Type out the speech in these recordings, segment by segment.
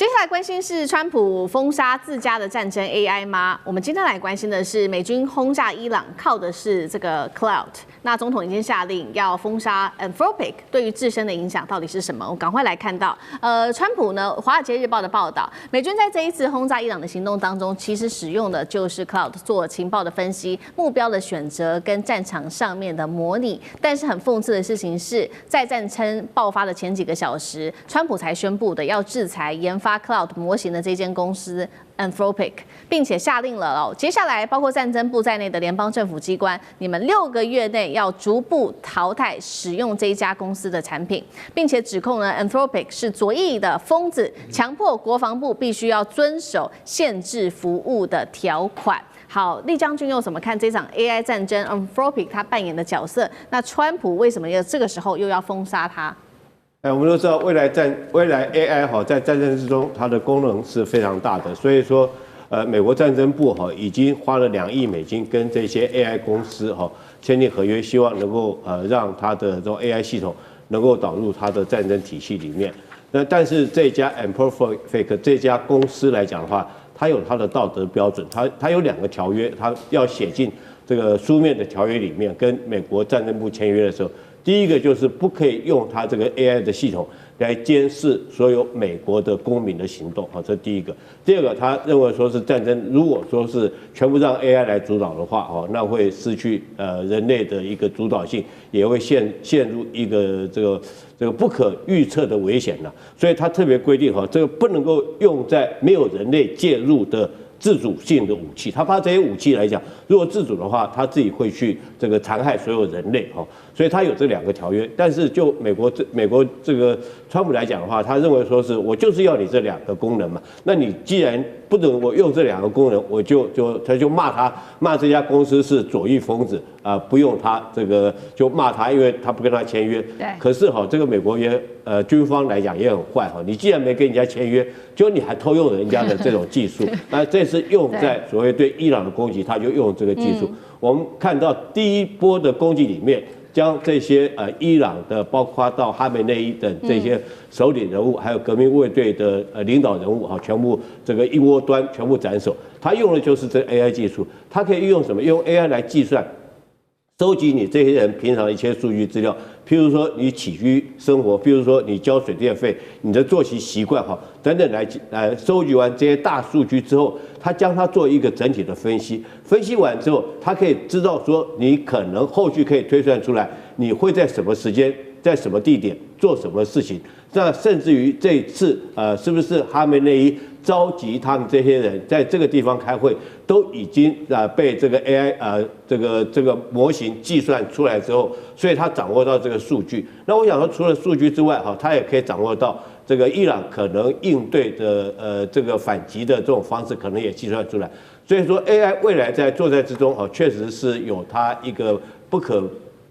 接下来关心是川普封杀自家的战争 AI 吗？我们今天来关心的是美军轰炸伊朗靠的是这个 Cloud。那总统已经下令要封杀 Anthropic， 对于自身的影响到底是什么？我赶快来看到，川普呢，《华尔街日报》的报道，美军在这一次轰炸伊朗的行动当中，其实使用的就是 Cloud 做情报的分析、目标的选择跟战场上面的模拟。但是很讽刺的事情是，在战争爆发的前几个小时，川普才宣布的要制裁研发 Cloud 模型的这间公司 Anthropic， 并且下令了接下来包括战争部在内的联邦政府机关，你们6个月内要逐步淘汰使用这一家公司的产品，并且指控呢 Anthropic 是左翼的疯子，强迫国防部必须要遵守限制服务的条款。好，厉将军又怎么看这场 AI 战争 Anthropic 他扮演的角色？那川普为什么这个时候又要封杀他？我们都知道未来 AI 在战争之中，它的功能是非常大的，所以说，美国战争部已经花了2亿美金跟这些 AI 公司签订合约，希望能够让它的这种 AI 系统能够导入它的战争体系里面。那但是这家 Anthropic 这家公司来讲的话，它有它的道德标准，它有2个条约，它要写进这个书面的条约里面，跟美国战争部签约的时候。第一个就是不可以用它这个 AI 的系统来监视所有美国的公民的行动，这是第一个。第二个，他认为说是战争，如果说是全部让 AI 来主导的话，那会失去人类的一个主导性，也会陷入一个这个不可预测的危险了。所以他特别规定这个不能够用在没有人类介入的自主性的武器，他怕这些武器来讲，如果自主的话，他自己会去这个残害所有人类所以他有这2个条约。但是就美国这个川普来讲的话，他认为说是我就是要你这2个功能嘛，那你既然不能我用这2个功能，他就骂这家公司是左翼疯子不用他这个就骂他，因为他不跟他签约。对。可是这个美国也军方来讲也很坏你既然没跟人家签约，就你还偷用人家的这种技术，那这是用在所谓对伊朗的攻击，他就用这个技术。我们看到第一波的攻击里面，将这些伊朗的，包括到哈梅内伊等这些首领人物，还有革命卫队的领导人物全部这个一窝端，全部斩首。他用的就是这 AI 技术，他可以运用什么？用 AI 来计算。收集你这些人平常的一些数据资料，譬如说你起居生活，譬如说你交水电费、你的作息习惯等等来收集完这些大数据之后，他将它做一个整体的分析，分析完之后，他可以知道说你可能后续可以推算出来你会在什么时间、在什么地点做什么事情。那甚至于这一次是不是哈梅内伊召集他们这些人在这个地方开会，都已经被这个 AI 这个模型计算出来之后，所以他掌握到这个数据。那我想说，除了数据之外他也可以掌握到这个伊朗可能应对的这个反击的这种方式，可能也计算出来。所以说 AI 未来在作战之中确实是有它一个不可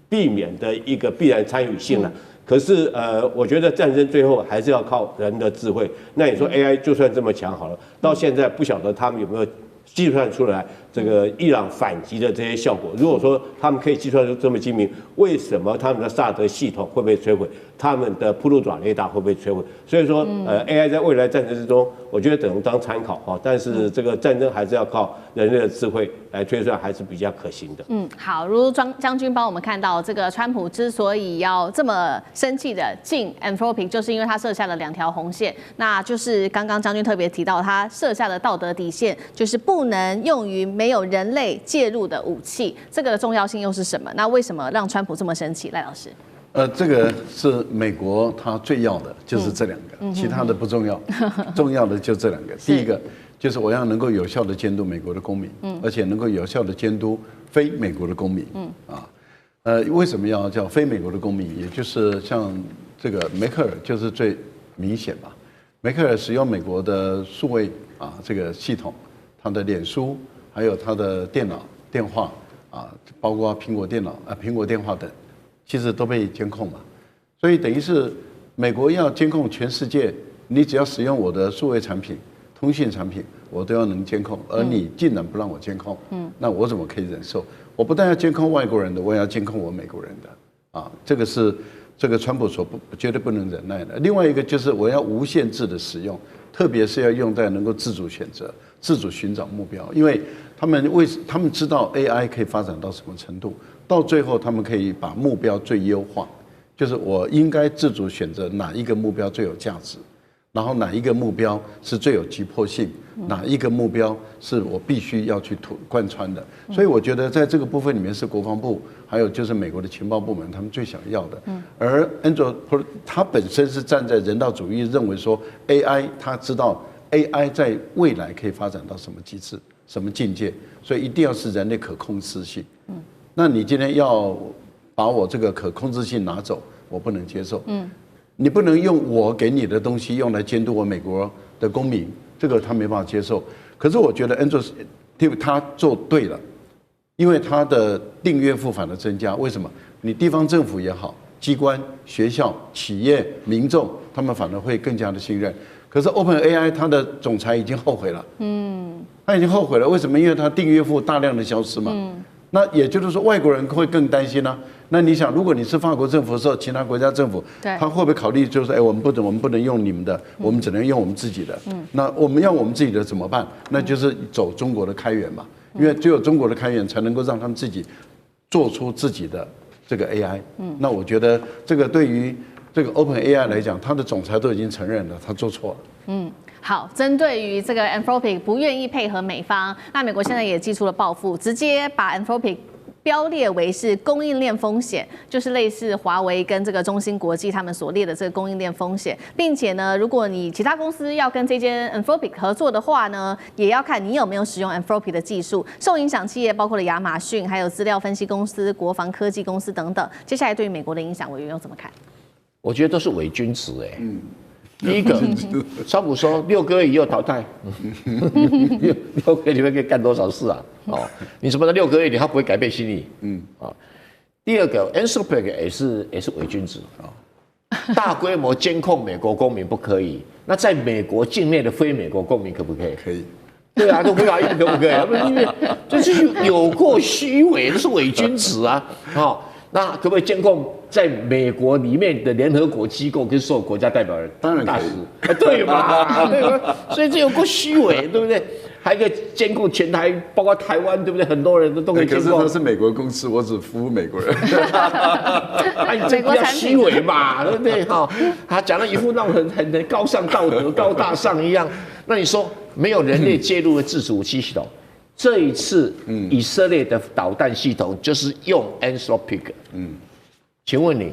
避免的一个必然参与性了。可是我觉得战争最后还是要靠人的智慧。那你说 AI 就算这么强好了，到现在不晓得他们有没有计算出来这个伊朗反击的这些效果。如果说他们可以计算出这么精明，为什么他们的萨德系统会被摧毁，他们的铺路爪雷达会被摧毁？所以说AI 在未来战争之中，我觉得只能当参考但是这个战争还是要靠人类的智慧来推算，还是比较可行的。好，如将军帮我们看到，这个川普之所以要这么生气的进 Anthropic， 就是因为他设下了2条红线，那就是刚刚将军特别提到，他设下的道德底线就是不能用于没有人类介入的武器。这个的重要性又是什么？那为什么让川普这么生气？赖老师。这个是美国他最要的就是这2个，其他的不重要，重要的就这2个。第一个就是我要能够有效的监督美国的公民，而且能够有效的监督非美国的公民，为什么要叫非美国的公民？也就是像这个梅克尔就是最明显吧。梅克尔使用美国的数位这个系统，他的脸书还有他的电脑、电话包括苹果电脑苹果电话等。其实都被监控嘛，所以等于是美国要监控全世界，你只要使用我的数位产品、通讯产品，我都要能监控，而你竟然不让我监控，那我怎么可以忍受？我不但要监控外国人的，我也要监控我美国人的，这个是这个川普所绝对不能忍耐的。另外一个就是我要无限制的使用，特别是要用在能够自主选择、自主寻找目标，因为他们知道 AI 可以发展到什么程度，到最后他们可以把目标最优化，就是我应该自主选择哪一个目标最有价值。然后哪一个目标是最有急迫性，哪一个目标是我必须要去贯穿的，所以我觉得在这个部分里面是国防部，还有就是美国的情报部门他们最想要的。而 Andrew 他本身是站在人道主义，认为说 AI 他知道 AI 在未来可以发展到什么机制、什么境界，所以一定要是人类可控制性。那你今天要把我这个可控制性拿走，我不能接受。你不能用我给你的东西用来监督我美国的公民，这个他没办法接受。可是我觉得 Andrew 他做对了，因为他的订阅付款的增加，为什么？你地方政府也好，机关、学校、企业、民众，他们反而会更加的信任。可是 OpenAI 它的总裁已经后悔了，他已经后悔了，为什么？因为他订阅付大量的消失嘛。那也就是说，外国人会更担心啊。那你想，如果你是法国政府的时候，其他国家政府，他会不会考虑就是，我们不能用你们的，我们只能用我们自己的。那我们要我们自己的怎么办？那就是走中国的开源嘛，因为只有中国的开源才能够让他们自己做出自己的这个 AI。那我觉得这个对于这个 OpenAI 来讲，他的总裁都已经承认了，他做错了。好，针对于这个 Anthropic 不愿意配合美方，那美国现在也祭出了报复，直接把 Anthropic 标列为是供应链风险，就是类似华为跟这个中芯国际他们所列的这个供应链风险，并且呢，如果你其他公司要跟这间 Anthropic 合作的话呢，也要看你有没有使用 Anthropic 的技术。受影响企业包括了亚马逊、还有资料分析公司、国防科技公司等等。接下来对于美国的影响，委员又怎么看？我觉得都是伪君子第一个，川普说6个月以后淘汰，6个月你们可以干多少事啊？你什么的6个月里他不会改变心意？第二个 ，Anthropic 也是伪君子大规模监控美国公民不可以，那在美国境内的非美国公民可不可以？可以。对啊，都不法院可不可以？因为这是有过虚伪，这是伪君子啊！那可不可以监控在美国里面的联合国机构跟所有国家代表人？当然可以，对嘛？对吧？所以这有过虚伪，对不对？还可以监控全台，包括台湾，对不对？很多人都可以监控。可是他是美国公司，我只服务美国人。哎，你这比较虚伪嘛，对不对？他讲了一副那种很高尚道德、高大上一样。那你说没有人类介入的自主武器系统？这一次，以色列的导弹系统就是用 Anthropic。请问你，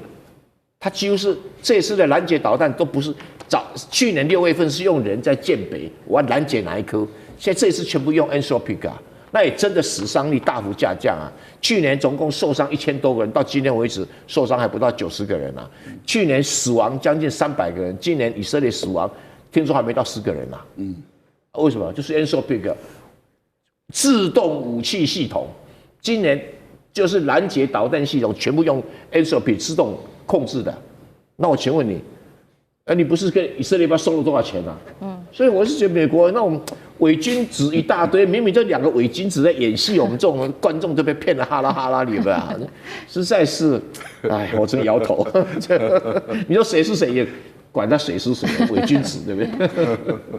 它几乎是这一次的拦截导弹都不是去年6月份是用人在建北，我要拦截哪一颗？现在这一次全部用 Anthropic啊，那也真的死伤率大幅下降啊。去年总共受伤1000多个人，到今天为止受伤还不到90个人啊。去年死亡将近300个人，今年以色列死亡听说还没到10个人啊。为什么？就是 Anthropic。自动武器系统，今年就是拦截导弹系统全部用 Anthropic 自动控制的。那我请问你，你不是跟以色列不知道收了多少钱啊？所以我是觉得美国那种伪君子一大堆，明明这2个伪君子在演戏，我们这种观众都被骗得哈啦哈啦里边，实在是，哎，我真摇头。你说谁是谁也。管他谁是谁，伪君子，对不对？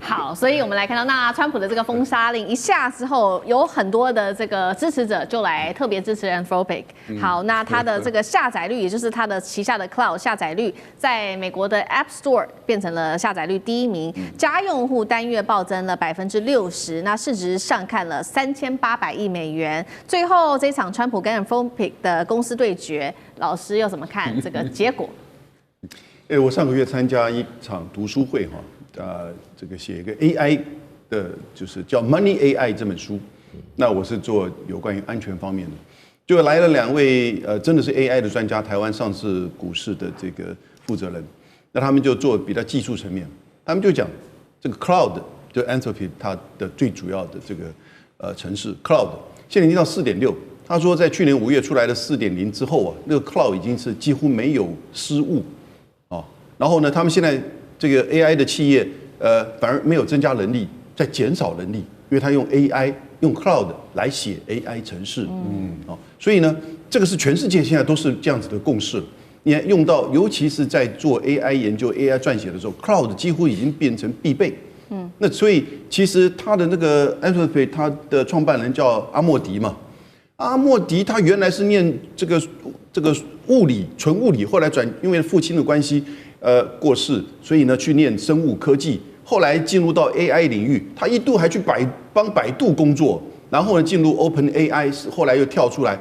好，所以我们来看到，那川普的这个封杀令一下之后，有很多的这个支持者就来特别支持 Anthropic。好，那它的这个下载率，也就是它的旗下的 Cloud 下载率，在美国的 App Store 变成了下载率第1名，家用户单月暴增了60%，那市值上看了3800亿美元。最后这场川普跟 Anthropic 的公司对决，老师又怎么看这个结果？我上个月参加一场读书会这个写一个 AI 的，就是叫《Money AI》这本书。那我是做有关于安全方面的，就来了2位真的是 AI 的专家，台湾上市股市的这个负责人。那他们就做比较技术层面，他们就讲这个 Cloud 就 Anthropic 它的最主要的这个程式 Cloud 现在已经到4.6。他说在去年5月出来的4.0之后啊，那个 Cloud 已经是几乎没有失误。然后呢，他们现在这个 AI 的企业，反而没有增加能力，在减少能力，因为他用 AI 用 Cloud 来写 AI 程式，所以呢，这个是全世界现在都是这样子的共识。你用到，尤其是在做 AI 研究、AI 撰写的时候 ，Cloud 几乎已经变成必备。那所以其实他的那个 Anthropic 他的创办人叫阿莫迪嘛，阿莫迪他原来是念这个物理纯物理，后来因为父亲的关系过世，所以呢去念生物科技，后来进入到 AI 领域，他一度还去帮百度工作，然后呢进入 OpenAI， 后来又跳出来。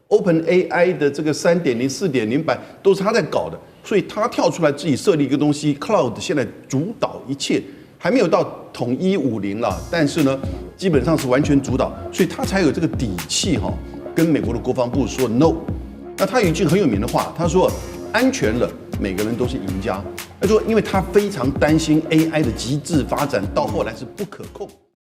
OpenAI 的这个3.0、4.0版都是他在搞的，所以他跳出来自己设立一个东西 ，Cloud 现在主导一切，还没有到统一50了，但是呢，基本上是完全主导，所以他才有这个底气哈，跟美国的国防部说 no。那他有一句很有名的话，他说安全了，每个人都是赢家。他说，因为他非常担心 AI 的极致发展到后来是不可控。